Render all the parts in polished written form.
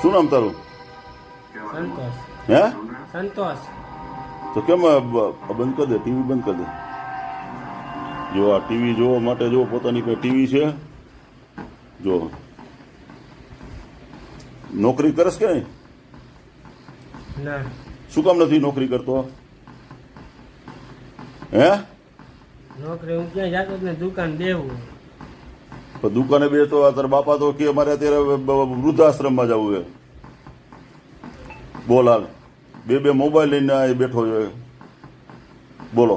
શું નામ તારું? સંતોષ. હે? સંતોષ. તો કેમ બંધ કરી દે, ટીવી બંધ કરી દે. જો આ ટીવી જોવા માટે જો પોતાની પાસે ટીવી છે. જો નોકરી કરસ કે નહીં? ના. શું કામ નથી નોકરી કરતો? હે? નોકરી હું ક્યાં જાતો જ ને દુકાન દેવું. તો દુકાને બે તો તારા બાપા તો કે અમારે અત્યારે વૃદ્ધાશ્રમમાં જવું છે. બોલ હાલ, બે મોબાઈલ લઈને અહીં બેઠો છે. બોલો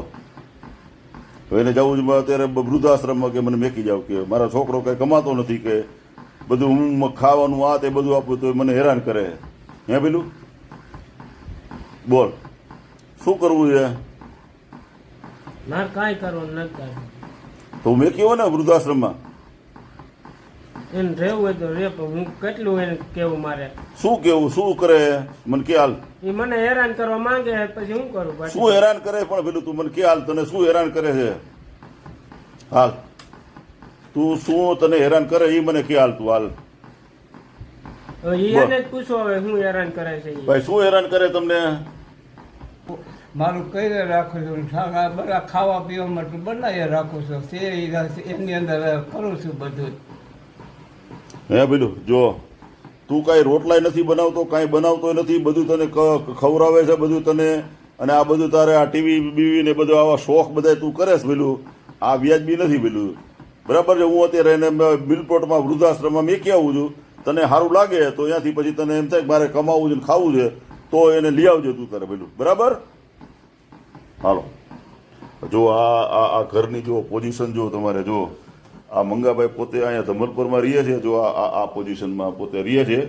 હવે એને જવું છે અત્યારે વૃદ્ધાશ્રમમાં કે મને મેકી જાવ કે મારા છોકરો કઈ કમાતો નથી કે બધું હું ખાવાનું આ તે બધું આપું તો મને હેરાન કરે. હે પેલું બોલ શું કરવું છે? મારે કાંઈ કરવાનું નથી કાંઈ. તો હું મેકી હોય ને વૃદ્ધાશ્રમમાં. એને રહેવું હોય તો રે, પણ હું કેટલું એને કેવું મારે? શું કેવું શું કરે મને કે હાલ. એ મને હેરાન કરવા માંગે પછી હું કરું પાછું? શું હેરાન કરે પણ પેલું તું મને કે હાલ તને શું હેરાન કરે છે? હાલ તું શું તને હેરાન કરે એ મને કે હાલ તું હાલ. હવે એને જ પૂછો હવે શું હેરાન કરે છે ઈ. ભાઈ શું હેરાન કરે તમને? મારું કઈ રાખું છું, બધા ખાવા પીવા માટે બનાવી રાખું છું, એની અંદર કરું છું બધું. હે પેલું જો તું કાંઈ રોટલાય નથી બનાવતો, કાંઈ બનાવતો નથી, બધું તને ખવડાવે છે બધું તને, અને આ બધું તારે આ ટીવી બીવી ને બધું આવા શોખ બધા તું કરેશ પેલું. આ વ્યાજબી નથી પેલું, બરાબર છે? હું અત્યારે એને મિલપોર્ટમાં વૃદ્ધાશ્રમમાં મેકી આવું છું. તને સારું લાગે તો ત્યાંથી પછી તને એમ થાય કે મારે કમાવું છે ને ખાવું છે તો એને લઈ આવજો તું તારે પેલું, બરાબર? હાલો જો આ ઘરની જો પોઝિશન જો તમારે જો આ મંગાભાઈ પોતે અહીંયા ધમલપુરમાં રહીએ છે. જો આ પોઝિશનમાં પોતે રહીએ છે.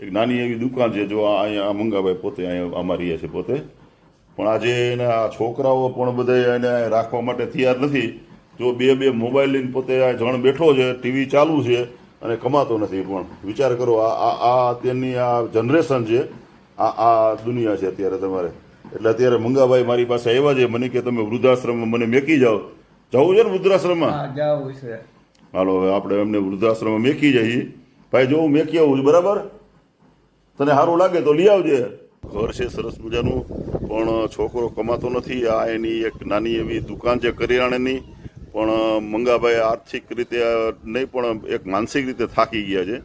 એક નાની એવી દુકાન છે. જો અહીંયા મંગાભાઈ પોતે અહીંયા આમાં રહીએ છે પોતે. પણ આજે એના છોકરાઓ પણ બધા એને રાખવા માટે તૈયાર નથી. જો બે મોબાઈલ લઈને પોતે આ જણ બેઠો છે, ટીવી ચાલુ છે અને કમાતો નથી. પણ વિચાર કરો આ અત્યારની આ જનરેશન છે, આ દુનિયા છે અત્યારે તમારે. એટલે અત્યારે મંગાભાઈ મારી પાસે આવ્યા છે, મને કે તમે વૃદ્ધાશ્રમમાં મને મેકી જાઓ. જવું છે ને વૃદ્ધાશ્રમમાં? જવું છે. હાલો હવે આપણે એમને વૃદ્ધાશ્રમમાં મેકી જઈએ. ભાઈ જો હું મેકી આવું છું, બરાબર? તને સારું લાગે તો લઈ આવજે. ઘર છે સરસ મજાનું, પણ છોકરો કમાતો નથી. આ એની એક નાની એવી દુકાન છે કરિયાણાની. પણ મંગાભાઈ આર્થિક રીતે નહીં પણ એક માનસિક રીતે થાકી ગયા છે.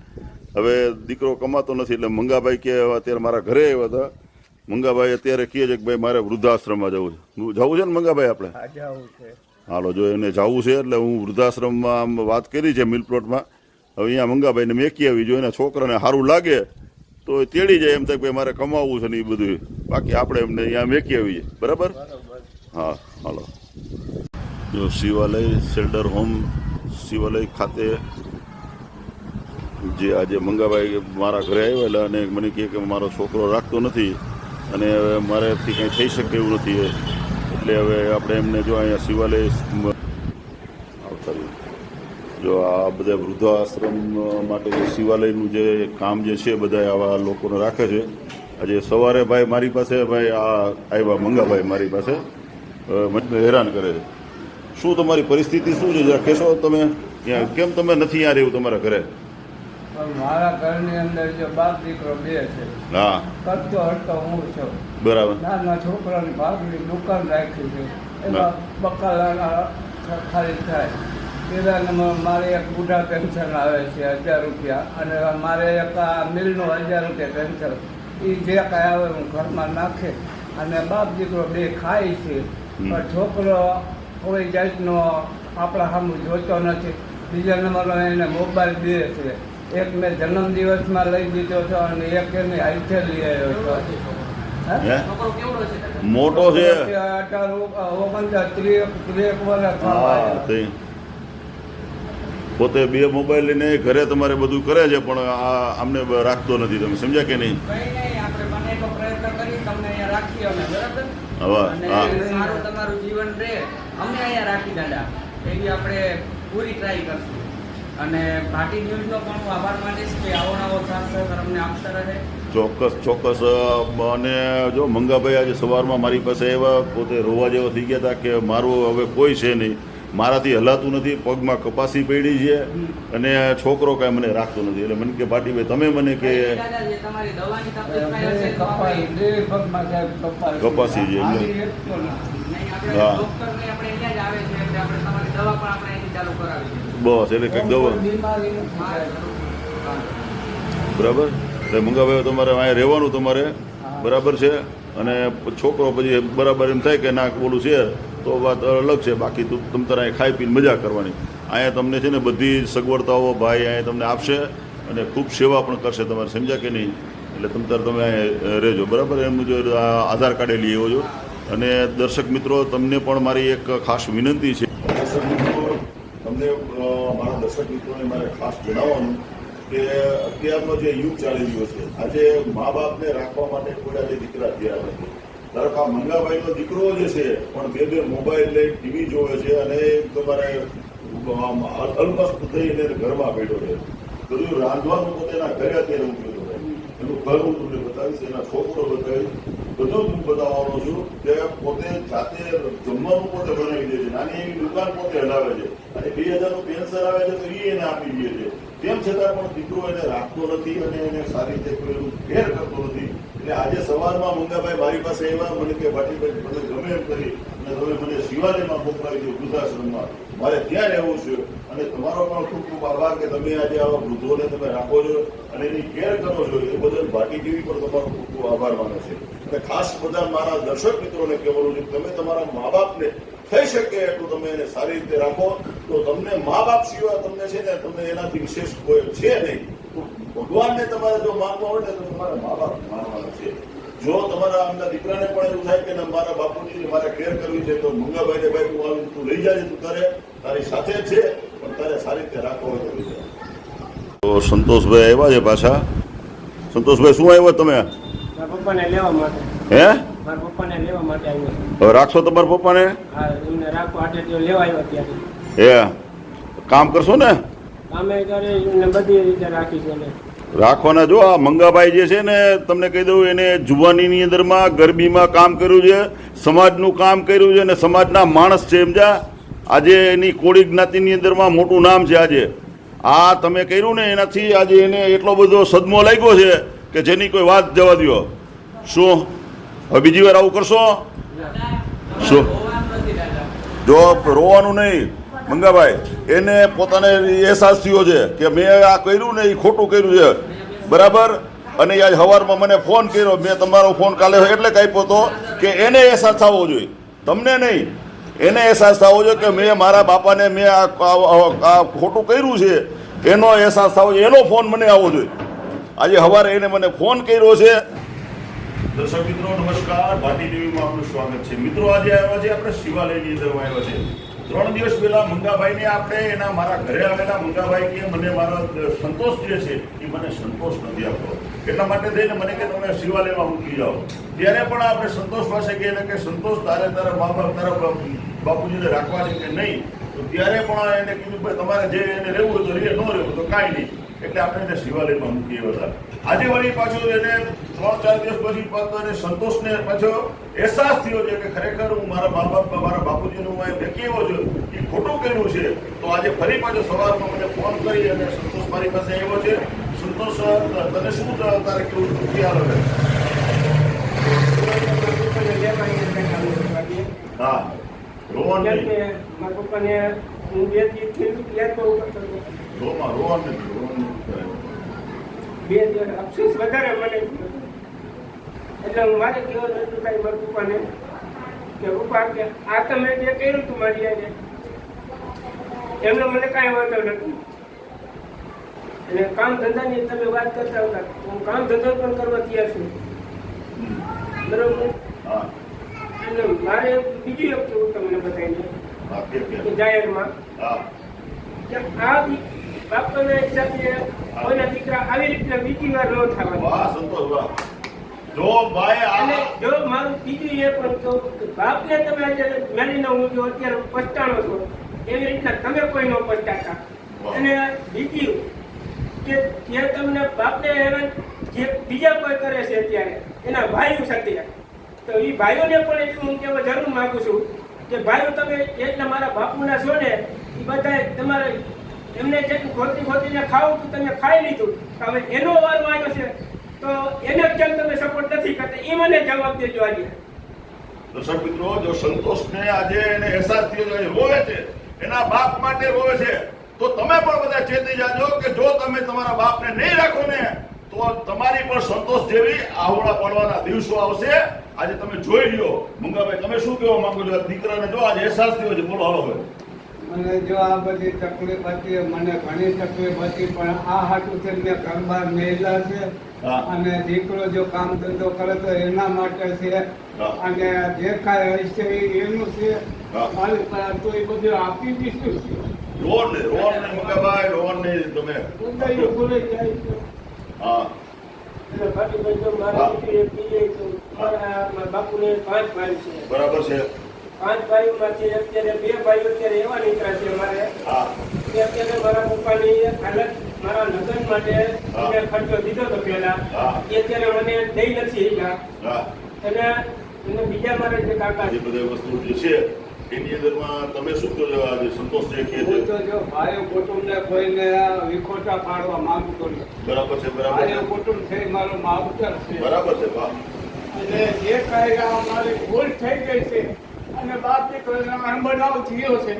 હવે દીકરો કમાતો નથી એટલે મંગાભાઈ કે અત્યારે મારા ઘરે આવ્યા હતા. મંગાભાઈ અત્યારે કહે છે કે ભાઈ મારે વૃદ્ધાશ્રમમાં જવું છે ને મંગાભાઈ આપણે? જવું છે. હાલો જો એને જવું છે એટલે હું વૃદ્ધાશ્રમમાં આમ વાત કરી છે મિલપ્લોટમાં. હવે અહીંયા મંગાભાઈને મેકી આવી. જો એના છોકરાને સારું લાગે તો તેડી જાય, એમ થાય કે મારે કમાવવું છે ને એ બધું. બાકી આપણે એમને અહીંયા મેકી આવીએ, બરાબર? હા હાલો. જો શિવાલય શેલ્ટર હોમ શિવાલય ખાતે જે આજે મંગાભાઈ મારા ઘરે આવેલા અને મને કહે કે મારો છોકરો રાખતો નથી અને હવે મારાથી કંઈ થઈ શકે એવું નથી. એટલે હવે આપણે એમને જો અહીંયા શિવાલય આવતા જો આ બધા વૃદ્ધાશ્રમ માટે જે શિવાલયનું જે કામ જે છે બધા આવા લોકોને રાખે છે. આજે સવારે ભાઈ મારી પાસે ભાઈ આ આવ્યા મંગાભાઈ મારી પાસે, મને હેરાન કરે છે. શું તમારી પરિસ્થિતિ શું છે જરા કહેશો તમે? કેમ તમે નથી અહીંયા રહેવું તમારા ઘરે? મારા ઘરની અંદર જો બાપ દીકરો બે છે. હા કરતો હટતો હું છું. બરાબર. નાના છોકરાની ભાગની દુકાન રાખી છે, એમાં બકાલાના ખાલી થાય. પેલા નંબર મારે એક બુઢા પેન્શન આવે છે 1000 રૂપિયા, અને મારે એક આ મિલનું 1000 રૂપિયા પેન્શન. એ જે કાંઈ આવે હું ઘરમાં નાખે અને બાપ દીકરો બે ખાય છે. પણ છોકરો કોઈ જાતનો આપણા સામે જોતો નથી. બીજા નંબરનો એને મોબાઈલ બે છે. એક મેં જન્મદિવસમાં લઈ દીધો હતો અને એક એને આઈથે લઈ આવ્યો હતો. મોટો છે, 29-30 વર્ષ. પોતે બે મોબાઈલ લઈને ઘરે તમારે બધું કરે છે, પણ આ અમને રાખતો નથી. તમે સમજ્યા કે નહીં? તમારું જીવન રહે અમને અહીંયા રાખી દાદા એવી આપણે પૂરી ટ્રાય કરશું. અને ભાટી ન્યૂઝનો પણ હું આભાર માનીશ કે આવો નવો સાથ સહકાર અમને આપતા રહે. ચોક્કસ. અને જો મંગાભાઈ આજે સવારમાં મારી પાસે આવ્યા, પોતે રોવા જેવા થઈ ગયા હતા કે મારું હવે કોઈ છે નહીં. મારાથી હલાતું નથી, પગમાં કપાસી પડી છે અને છોકરો કાંઈ મને રાખતો નથી. એટલે મને કે ભાટીભાઈ તમે મને કે દાદા, જે તમારી દવાની તકલીફ કાંઈ હશે તો આપણે કપાસી છે એમને. નહીં, આપણે હા. ડોક્ટરને આપણે અહીંયા જ આવે છે એટલે આપણે તમારી દવા પણ આપણે અહીંથી ચાલુ કરાવી છે. બસ એટલે કંઈક દવા બરાબર. એટલે મંગાભાઈ તમારે અહીંયા રહેવાનું તમારે બરાબર છે. અને છોકરો પછી બરાબર એમ થાય કે ના ઓલું છે તો વાત અલગ છે. બાકી તમ તારે અહીંયા ખાઈ પીને મજા કરવાની. અહીંયા તમને છે ને બધી સગવડતાઓ ભાઈ અહીંયા તમને આપશે અને ખૂબ સેવા પણ કરશે તમારે, સમજ્યા કે નહીં? એટલે તમે અહીંયા રહેજો બરાબર. એમનું જો આધાર કાર્ડ લઈ આવ્યો છો. અને દર્શક મિત્રો તમને પણ મારી એક ખાસ વિનંતી છે. દર્શક મિત્રો તમને મારા દર્શક મિત્રોને મારે ખાસ જણાવવાનું કે અત્યારનો જે યુગ ચાલી રહ્યો છે, આજે મા બાપને રાખવા માટે કોઈ આજે દીકરા તૈયાર નથી. ધારો કે આ મંગાભાઈનો દીકરો જે છે પણ બે મોબાઈલ લઈ ટીવી જોવે છે અને તમારે અલ્પસ્ત થઈને ઘરમાં બેઠો છે. બધું રાંધવાનું પોતે એના ઘરે અત્યારે હું કીધું એનું ઘર હું તમને બતાવીશ, એના છોકરો બતાવીશ, બધું હું બતાવવાનો છું કે પોતે જાતે જમવાનું પોતે બનાવી દે છે. નાની એવી દુકાન પોતે હલાવે છે અને 2000નું પેન્શન આવે છે તો એ એને આપી દે છે. તેમ છતાં પણ દીકરો એને રાખતો નથી અને એને સારી રીતે કોઈ એનું કેર કરતો નથી. એટલે આજે સવારમાં મંગાભાઈ મારી પાસે આવ્યા, મને કે ભાટીભાઈ મને ગમે એમ કરી અને તમે મને શિવાલયમાં મોકલાવી દો, વૃદ્ધાશ્રમમાં મારે ત્યાં રહેવું છે. અને તમારો પણ ખૂબ ખૂબ આભાર કે તમે આજે આવા વૃદ્ધોને તમે રાખો છો અને એની કેર કરો છો. એ બદલ ભાટી ટીવી પણ તમારો ખૂબ ખૂબ આભાર માને છે. અને ખાસ બધા મારા દર્શક મિત્રોને કહેવાનું છે કે તમે તમારા મા બાપને થઈ શકે એટલું તમે એને સારી રીતે રાખો તો તમને મા બાપ સિવાય તમને છે ને તમને એનાથી વિશેષ કોઈ છે નહીં. તો ભગવાનને તમારે જો માનવા હોય ને તો તમારા મા બાપ માનવાના છે. જો તમારા આમના દીકરાને પણ એવું થાય કે મારા બાપુજીને મારે કેર કરવી છે તો મંગાભાઈને ભાઈ તું આવી તું લઈ જાય, તું તારી સાથે જ છે પણ તારે સારી રીતે રાખવો હોય તો લઈ જાય. તો સંતોષભાઈ આવ્યા છે પાછા. સંતોષભાઈ શું આવ્યો તમે? મારા પપ્પાને લેવા માટે. હે? મારા પપ્પાને લેવા માટે આવ્યો છું. હવે રાખશો તમારા પપ્પાને? હા, એમને રાખો. આજે તેઓ લેવા આવ્યો ત્યારે. હે, કામ કરશો ને? અમે ત્યારે એમને બધી રીતે રાખીશું એને. રાખવાના. જો આ મંગાભાઈ જે છે ને તમને કહી દઉં, એને જુવાનીની અંદરમાં ગરબીમાં કામ કર્યું છે, સમાજનું કામ કર્યું છે અને સમાજના માણસ છે, સમજ્યા? આજે એની કોળી જ્ઞાતિની અંદરમાં મોટું નામ છે. આજે આ તમે કર્યું ને એનાથી આજે એને એટલો બધો સદમો લાગ્યો છે કે જેની કોઈ વાત જવા દો. શું હવે બીજી વાર આવું કરશો? શું જો રોવાનું નહીં મંગાભાઈ, એને પોતાને અહેસાસ થયો છે કે મેં આ કર્યું ને એ ખોટું કર્યું છે બરાબર. અને આજ સવારમાં મને ફોન કર્યો, મેં તમારો ફોન કાલે એટલે કાપ્યો હતો કે એને અહેસાસ થવો જોઈએ, તમને નહીં. એને અહેસાસ થવો જોઈએ કે મેં મારા બાપાને મેં આ ખોટું કર્યું છે એનો અહેસાસ થવો જોઈએ. એનો ફોન મને આવવો જોઈએ. આજે સવારે એને મને ફોન કર્યો છે. દર્શક મિત્રો નમસ્કાર, ભાટી ટીવીમાં આપનું સ્વાગત છે. મિત્રો આજે આવ્યા છે આપણે શિવાલયની અંદર આવ્યા છે. 3 દિવસ પહેલા મંગાભાઈને આપણે એના મારા ઘરે આવેલા મંગાભાઈ કે મને મારો સંતોષ જે છે એ મને સંતોષ નથી આપતો, એટલા માટે થઈને મને કે તમે શિવાલયમાં મૂકી જાઓ. ત્યારે પણ આપણે સંતોષ પાસે કહીએ કે સંતોષ તારે તારા મા બાપ તારા બાપુજીને રાખવા છે કે નહીં. તો ત્યારે પણ એને કીધું ભાઈ તમારે જે એને રહેવું હોય તો રહે, ન રહેવું તો કાંઈ નહીં. એટલે આપણે એને શિવાલયમાં મૂકી હતા. આજે વળી પાછું એને 3-4 દિવસ પછી એને સંતોષને પાછો અહેસાસ થયો છે કે ખરેખર હું મારા મા બાપ મારા બાપુજીનું હું દેખી આવ્યો છું એ ખોટું કર્યું છે. તો આજે ફરી પાછો સવારમાં મને ફોન કરી અને સંતોષ મારી પાસે આવ્યો છે. સંતોષ તને શું તારે કેવું ખ્યાલ આવે? હા, રોવાનું નહીં. મારા પપ્પાને હું 2 દિવસથી યાદ બહુ કરતો હતો. રોવાનું નથી. 2 દિવસ અફસોસ વધારે મને. એટલે મારે કહેવાનું એટલું થાય મારા પપ્પાને કે પપ્પા કે આ તમે જે કર્યું હતું મારી યાદ એમને મને કાંઈ વાંધો નથી. અને કામ ધંધાની તમે વાત કરતા હતા, હું કામ ધંધો પણ કરવા તૈયાર છું બરોબર. એટલે મારે બીજું એક કેવું તમને બતાવીને કે જાહેરમાં કે આ બાપાના હિસાબે કોઈના દીકરા આવી રીતના બીજી વાર ન થવા. વાહ સંતોષ, વાહ. જો ભાઈ અને જો મારું બીજું એ પણ કહું કે બાપને તમે આજે મેળીને હું જો અત્યારે પછતાણો છો એવી રીતના તમે કોઈ ન પછતાતા. અને બીજું કે જે તમને બાપને હેરાન જે બીજા કોઈ કરે છે અત્યારે એના ભાઈઓ સાથે, તો એ ભાઈઓને પણ એટલું હું કહેવા જરૂર માગું છું કે ભાઈઓ તમે એટલા મારા બાપુના છો ને એ બધા તમારે એમને જેટલું ખોતીને ખાવું તો તમે ખાઈ લીધું. હવે એનો વારો આવ્યો છે તો એને કેમ તમે સપોર્ટ નથી કરતા એ મને જવાબ દેજો આજે. દર્શક મિત્રો, જો સંતોષને આજે એને અહેસાસ થયો છે, રોવે છે, એના બાપ માટે રોવે છે, તો તમે પણ બધા ચેતી જાજો કે જો તમે તમારા બાપને નહીં રાખો ને તો તમારી પણ સંતોષ જેવી આહોળા પડવાના દિવસો આવશે. આજે તમે જોઈ લ્યો. મંગાભાઈ, તમે શું કહેવા માંગો છો? દીકરાને જો આજે અહેસાસ થયો છે, બોલો હાલો ભાઈ. મને જો આ બધી તકલીફ હતી, મને ઘણી તકલીફ હતી, પણ આ હાટું છે મેં ઘર બહાર મહિલા છે હા. અને દીકરો જો કામ ધંધો કરે તો એના માટે છે હા. અને જે કાંઈ હશે એ એનું છે. હા. મારી પાસે તો એ બધું આપી દીધું છે. રોડ ને મંગાભાઈ, રોડ ને તમે ઉદય ભૂલે જાય છે. હા એટલે ભાટીભાઈ જો મારા દીકરી એક બીજી તો મારા બાપુને 5 ભાઈ છે. બરાબર છે. 5 ભાઈઓમાંથી અત્યારે 2 ભાઈઓ અત્યારે એવા નીકળ્યા છે અમારે હા કે અત્યારે મારા પપ્પાની હાલત મારા લગ્ન માટે મેં ખર્ચો દીધો હતો પહેલા હા. એ અત્યારે મને દઈ નથી શક્યા. હા અને બીજા મારા જે કાકા આ જે બધી વસ્તુ જે છે એની અંદરમાં તમે શું કહો છો? આજે સંતોષ છે કે હું તો જો ભાઈઓ કુટુંબને કોઈને વિખોટા પાડવા માંગતો નથી. બરાબર છે, બરાબર ભાઈઓ છે, કુટુંબ છે એ મારો માવતર છે. બરાબર છે. વાહ. અને જે કાંઈ આ મારી ભૂલ થઈ ગઈ છે અને બાપ દીકરાનો અણબનાવ થયો છે,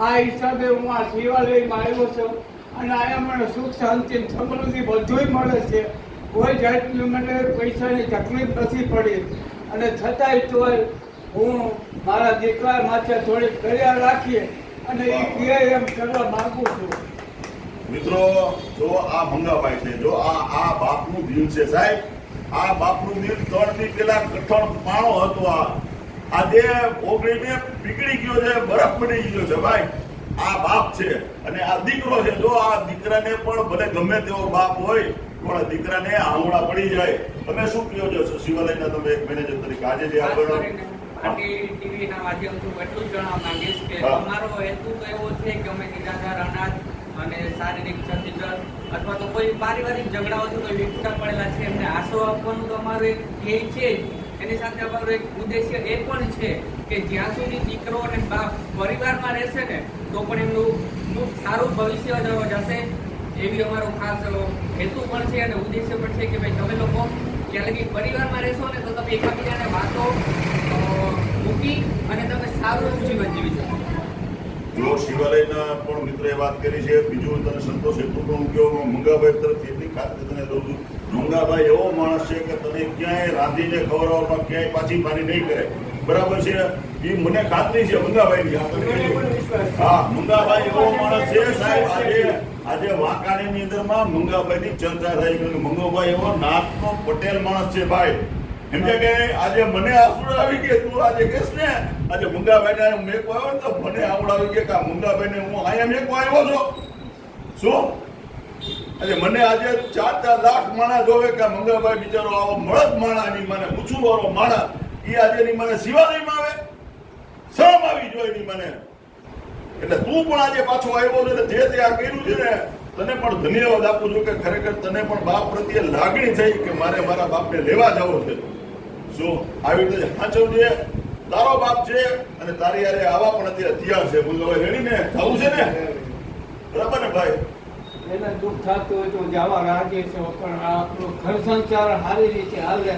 આ હિસાબે હું આ શિવાલયમાં આવ્યો છું અને અહીંયા મને સુખ શાંતિ સમૃદ્ધિ બધુંય મળે છે. કોઈ જાતની મને પૈસાની તકલીફ નથી પડી અને છતાંય તોય હું મારા દીકરા માથે થોડીક દયા રાખીએ અને એ કહે એમ કરવા માંગુ છું. મિત્રો, જો આ મંગાભાઈ છે, જો આ બાપનું દિલ છે સાહેબ. આ બાપનું દિલ 3 દી પેલા કઠણ પાણો હતો. આજે ઓગળીને પીગળી ગયો છે, બરફ બની ગયો છે ભાઈ. આ બાપ છે અને આ દીકરો છે. જો આ દીકરાને પણ ભલે ગમે તેવો બાપ હોય પણ દીકરાને આંગળા પડી જાય. તમે શું કહો છો શિવાલયના તમે એક મેનેજર તરીકે? આજે જે ખાસ આગળ કરીને પાર્ટી ટીવીના માધ્યમથી હું એટલું જ જણાવવા માંગીશ કે હા. અમારો હેતુ તો એવો છે કે અમે નિરાધાર અનાથ અને શારીરિક ક્ષતિગ્રસ્ત અથવા તો કોઈ પારિવારિક ઝઘડાઓથી કોઈ વિખૂટા પડેલા છે એમને આશરો આપવાનું તો અમારું એક ધ્યેય છે જ. એની સાથે અમારો એક ઉદ્દેશ્ય એ પણ છે કે જ્યાં સુધી દીકરો અને બાપ પરિવારમાં રહેશે ને તો પણ એમનું ખૂબ સારું ભવિષ્ય જશે એવી અમારો ખાસ હેતુ પણ છે અને ઉદ્દેશ્ય પણ છે કે ભાઈ તમે લોકો ત્યાં લગી પરિવારમાં રહેશો ને તો તમે એકબીજાને વાતો મૂકી અને તમે સારું એવું જીવન જીવી શકો. જો શિવાલયના પણ મિત્રોએ વાત કરી છે. બીજું તને સંતોષ એટલું પણ કહો, મંગાભાઈ તરફથી એટલી ખાતરી તને દઉં છું. મંગાભાઈ એવો માણસ છે કે તને ક્યાંય રાંધીને ખવડાવવામાં ક્યાંય પાછી પાની નહીં કરે. બરાબર છે? એ મને ખાતરી છે મંગાભાઈની. આ તમે મને કીધું. પણ વિશ્વાસ છે. હા, મંગાભાઈ એવો માણસ છે સાહેબ. આજે વાંકાણીની અંદરમાં મંગાભાઈની ચર્ચા થઈ કે મંગાભાઈ એવો નાથનો પટેલ માણસ છે ભાઈ. સમજ્યા કે આજે મને આંસુ આવી ગયા. તું આજે કહેશ ને આજે મંગાભાઈને મેકો આવ્યો ને તો મને આવડ આવી ગયા કે આ મંગાભાઈને હું અહીંયા મેકો આવ્યો છો. શું આજે મને આજે 4-4 લાખ માણસ જોવે કે આ મંગાભાઈ બિચારો આવો મળદ માણસ ની મને પૂછું વાળો માણસ એ આજે ની મને શિવાલયમાં આવે શરમ આવી જોઈએ ની મને. એટલે તું પણ આજે પાછો આવ્યો છે જે તે આ કર્યું છે ને તને પણ ધન્યવાદ આપું છું કે ખરેખર તને પણ બાપ પ્રત્યે લાગણી થઈ કે મારે મારા બાપને લેવા જવો છે. શું આવી રીતે સાચવજે. તારો બાપ છે અને તારી યારે આવા પણ અત્યારે તૈયાર છે. મંગાભાઈ રેડી ને જવું છે ને? બરાબર ને ભાઈ? એને દુઃખ થતું હોય તો જવા રાજી છે પણ આપણો ઘર સંસાર સારી રીતે હાલે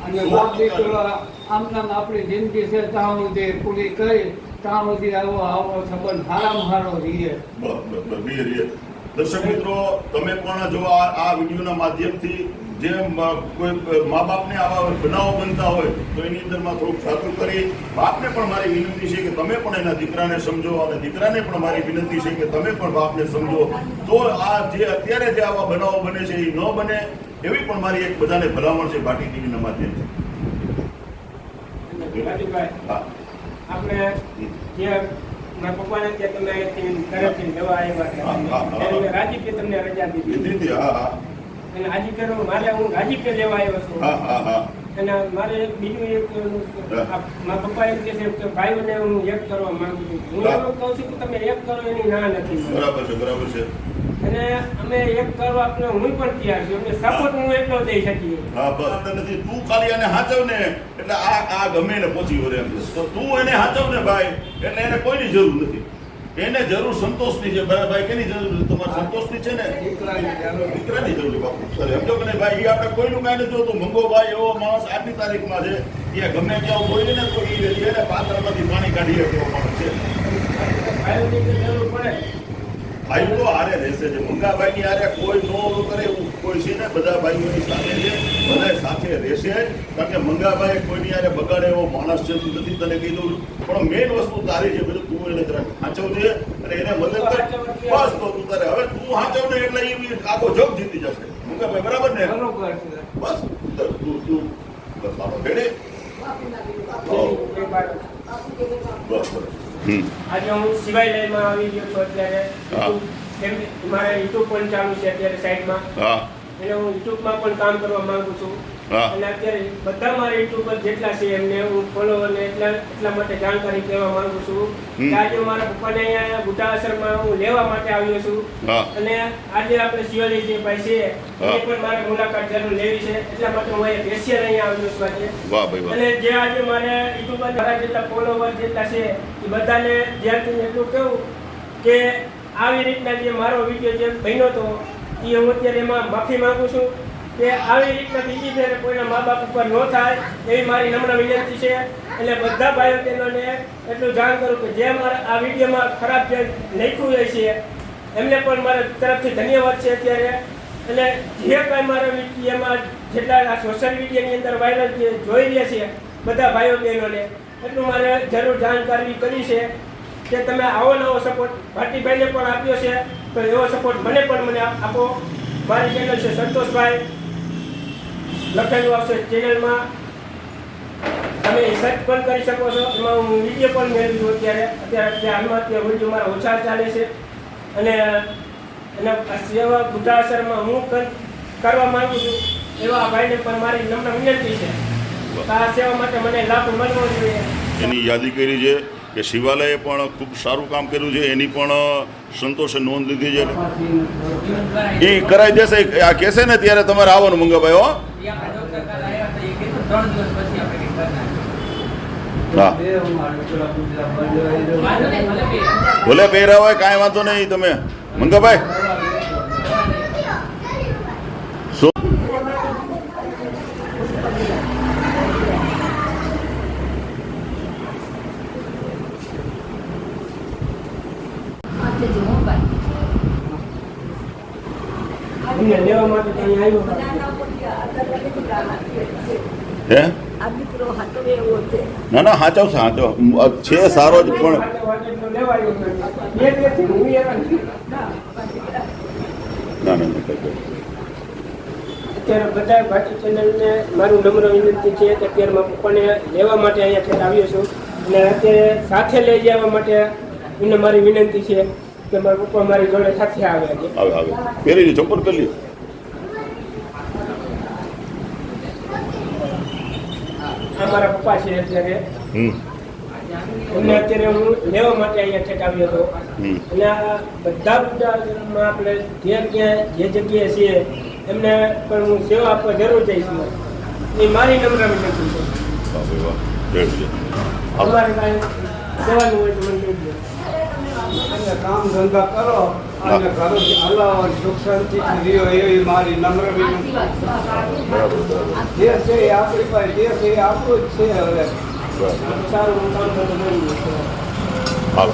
અને બાપ દીકરો આમનામ આપણી જિંદગી છે ત્યાં સુધી પૂરી કરી ત્યાં સુધી આવો સંબંધ સારામાં સારો રહીએ. દર્શક મિત્રો, તમે પણ જો આ વિડીયોના માધ્યમથી જે કોઈ મા બાપને આવા બનાવો બનતા હોય તો એની અંદરમાં થોડુંક જાગૃત કરી. બાપને પણ મારી વિનંતી છે કે તમે પણ એના દીકરાને સમજો અને દીકરાને પણ મારી વિનંતી છે કે તમે પણ બાપને સમજો. તો આ જે અત્યારે જે આવા બનાવો બને છે એ ન બને એવી પણ મારી એક બધાને ભલામણ છે ભાટી ટીવીના માધ્યમથી. ભાટીભાઈ, હા આપણે જે મારા પપ્પાને ત્યાં તમે અહીંયાથી ઘરેથી દવા હા, હા, આવ્યા હા. ત્યારે મેં રાજીપે તમને રજા દીધી દીદી, હા હા અને રાજીપે મારે હું રાજીપે લેવા આવ્યો છું. હા હા હા અને મારે બીજું એક મારા પપ્પા એમ કહે છે કે ભાઈઓને હું એક કરવા માંગુ છું. હું હા. એવું કહું છું કે તમે એક કરો એની ના નથી. બરાબર છે, બરાબર છે. અને અમે એક કરવા આપણે હું પણ તૈયાર છું અમને સપોર્ટ હું એટલો દઈ શકીએ. હા બસ નથી તું ખાલી એને હાચવ ને એટલે આ ગમે ને પહોંચી વળે એમ તો તું એને હાચવ ને ભાઈ એટલે એને કોઈની જરૂર નથી. એને જરૂર સંતોષની છે ભાઈ. કેની જરૂર છે? તમારે સંતોષની છે ને દીકરાની જરૂર છે બાપુ. સર સમજો કે નહીં ભાઈ? એ આપણે કોઈનું કાંઈ નથી જોતું. મંગોભાઈ એવો માણસ આજની તારીખમાં છે એ ગમે ત્યાં બોલીએ ને તો એને પાત્રમાંથી પાણી કાઢી શકે એવો માણસ છે. ભાઈઓની તો જરૂર પડે. ભાઈ તો હારે રહેશે છે. મંગાભાઈની હારે કોઈ નો કરે એવું કોઈ છે ને બધા ભાઈઓની સાથે છે. બધા સાથે રહેશે કારણ કે મંગાભાઈ કોઈની હારે બગાડે એવો માણસ છે તું નથી તને કીધું. પણ મેઇન વસ્તુ તારી છે બધું તું એને જરા હાચવજે અને એને મદદ કર. બસ તો તું તારે હવે તું હાચવને એટલે એ આખો જોગ જીતી જશે. મંગાભાઈ બરાબર ને? બરોબર છે. બસ તું બસ આપણો ભેડે બસ બસ. આજે હું સિવાય લાઈનમાં આવી ગયો છું અત્યારે. હા. મારે યુટ્યુબ પણ ચાલુ છે અત્યારે સાઈડમાં. હા એટલે હું યુટ્યુબમાં પણ કામ કરવા માંગુ છું. હા. અને અત્યારે બધા મારા યુટ્યુબર જેટલા છે એમને હું ફોલોવરને એટલા માટે જાણકારી કહેવા માંગુ છું કે આજે મારા પપ્પાને અહીંયા બુઢા આશ્રમમાં હું લેવા માટે આવ્યો છું. હા. અને આજે આપણે શિવાલી જે ભાઈ છે એની પણ મારે મુલાકાત જરૂર લેવી છે એટલા માટે હું અહીંયા સ્પેશિયલ અહીંયા આવ્યો છું આજે. વાહ ભાઈ વાહ. અને જે આજે મારે યુટ્યુબર મારા જેટલા ફોલોવર જેટલા છે એ બધાને ધ્યાનથી એટલું કહું કે આવી રીતના જે મારો વિડીયો જે બન્યો હતો એ હું અત્યારે એમાં માફી માંગુ છું કે આવી રીતના બીજી ફેરે કોઈના મા બાપ ઉપર ન થાય એવી મારી નમ્ર વિનંતી છે. એટલે બધા ભાઈઓ બહેનોને એટલું જાણ કરું કે જે મારા આ વિડીયોમાં ખરાબ જે લખ્યું હોય છે એમને પણ મારા તરફથી ધન્યવાદ છે અત્યારે. એટલે જે કાંઈ મારા વિડીયોમાં જેટલા આ સોશિયલ મીડિયાની અંદર વાયરલ જે જોઈ રહ્યા છે બધા ભાઈઓ બહેનોને એટલું મારે જરૂર જાણકારી કરી છે કે તમે આવો નવો સપોર્ટ ભાટીભાઈને પણ આપ્યો છે તો એવો સપોર્ટ મને આપો. મારી ચેનલ છે સંતોષભાઈ લખેલું આવશે ચેનલમાં. તમે સર્ચ પણ કરી શકો છો. એમાં હું વિડીયો પણ મેળવી છું અત્યારે હાલમાં વિડીયો મારા ઓછા ચાલે છે. અને સેવા બુઢા આશ્રમમાં હું કરવા માંગુ છું એવા ભાઈને પણ મારી નમ્ર વિનંતી છે આ સેવા માટે મને લાભ મળવો જોઈએ. એની યાદી કરી છે કે શિવાલયે પણ ખૂબ સારું કામ કર્યું છે. એની પણ સંતોષે નોંધ લીધી છે. એ કરાઈ દેશે. આ કહેશે ને ત્યારે તમારે આવવાનું મંગાભાઈ. હો એ આપણે ડોક્ટર કાલે આવ્યા હતા, એ કીધું 3 દિવસ પછી આપણે કંઈક કરતા. હા વાંધો નહીં, ભલે બે. ભલે પહેરા હોય કાંઈ વાંધો નહીં. તમે મંગાભાઈ શું અમને લેવા માટે ત્યાં આવ્યો હે? ના ના હાચવ છે સારો જ પણ ના ના ના કઈ અત્યારે બધા ભાટી ચેનલને મારું નમ્ર વિનંતી છે કે અત્યારે મારા પપ્પાને લેવા માટે અહીંયા આવ્યો છું અને અત્યારે સાથે લઈ જવા માટે એને મારી વિનંતી છે કે મારા પપ્પા મારી જોડે સાથે આવે છે. આવે આવે પહેરી લે ચપ્પલ કરી લે. આ મારા પપ્પા છે અત્યારે એમને અત્યારે હું લેવા માટે અહીંયા ઠેઠ આવ્યો હતો. અને આ બધા બુદ્ધામાં આપણે ક્યાં જે જગ્યાએ છીએ એમને પણ હું સેવા આપવા જરૂર જઈશ. એ મારી નમ્ર વિનંતી છે. વાહ ભાઈ વાહ. જય અમારે કાંઈ સેવાનું હોય તો મને કહેજો. અને કામ ધંધા કરો અને ઘર હલાવો સુખ શાંતિ રહ્યો એવી મારી નમ્ર વિનંતી. બરાબર બરાબર. જે છે એ આપણી પાસે જે છે એ આપણું જ છે. હવે સારું હું કામ કરતો બની ગયું. હાલો.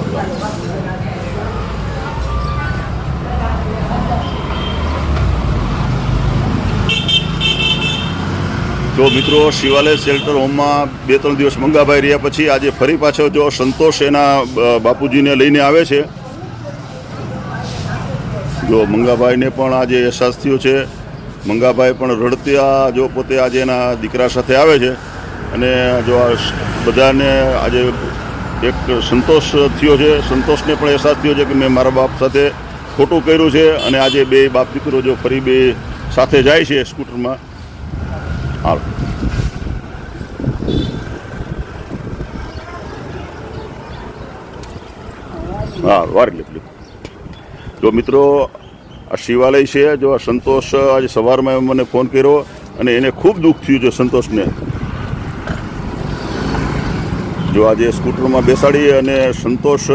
જો મિત્રો શિવાલય શેલ્ટર હોમમાં 2-3 દિવસ મંગાભાઈ રહ્યા પછી આજે ફરી પાછો જો સંતોષ એના બાપુજીને લઈને આવે છે. જો મંગાભાઈને પણ આજે અહેસાસ થયો છે. મંગાભાઈ પણ રડતા જો પોતે આજે એના દીકરા સાથે આવે છે અને જો આ બધાને આજે એક સંતોષ થયો છે. સંતોષને પણ અહેસાસ થયો છે કે મેં મારા બાપ સાથે ખોટું કર્યું છે અને આજે બે બાપ દીકરો જો ફરી બે સાથે જાય છે સ્કૂટરમાં. હાલ હા વાર લે. જો મિત્રો આ શિવાલય છે. જો આ સંતોષ આજે સવારમાં મને ફોન કર્યો અને એને ખૂબ દુઃખ થયું છે સંતોષને. જો આજે સ્કૂટરમાં બેસાડી અને સંતોષ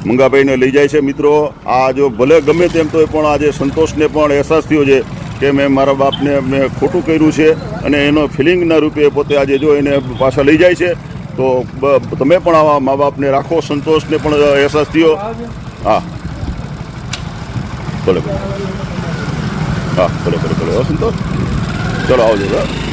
મંગાભાઈને લઈ જાય છે. મિત્રો આ જો ભલે ગમે તેમ તો પણ આજે સંતોષને પણ અહેસાસ થયો છે કે મેં મારા બાપને મેં ખોટું કર્યું છે અને એનો ફિલિંગના રૂપે પોતે આજે જો એને પાછા લઈ જાય છે. તો તમે પણ આવા મા બાપને રાખો. સંતોષને પણ અહેસાસ થયો. હા ભલે ભલે. હા ભલે ભલે ભલે. સંતોષ ચલો આવજો.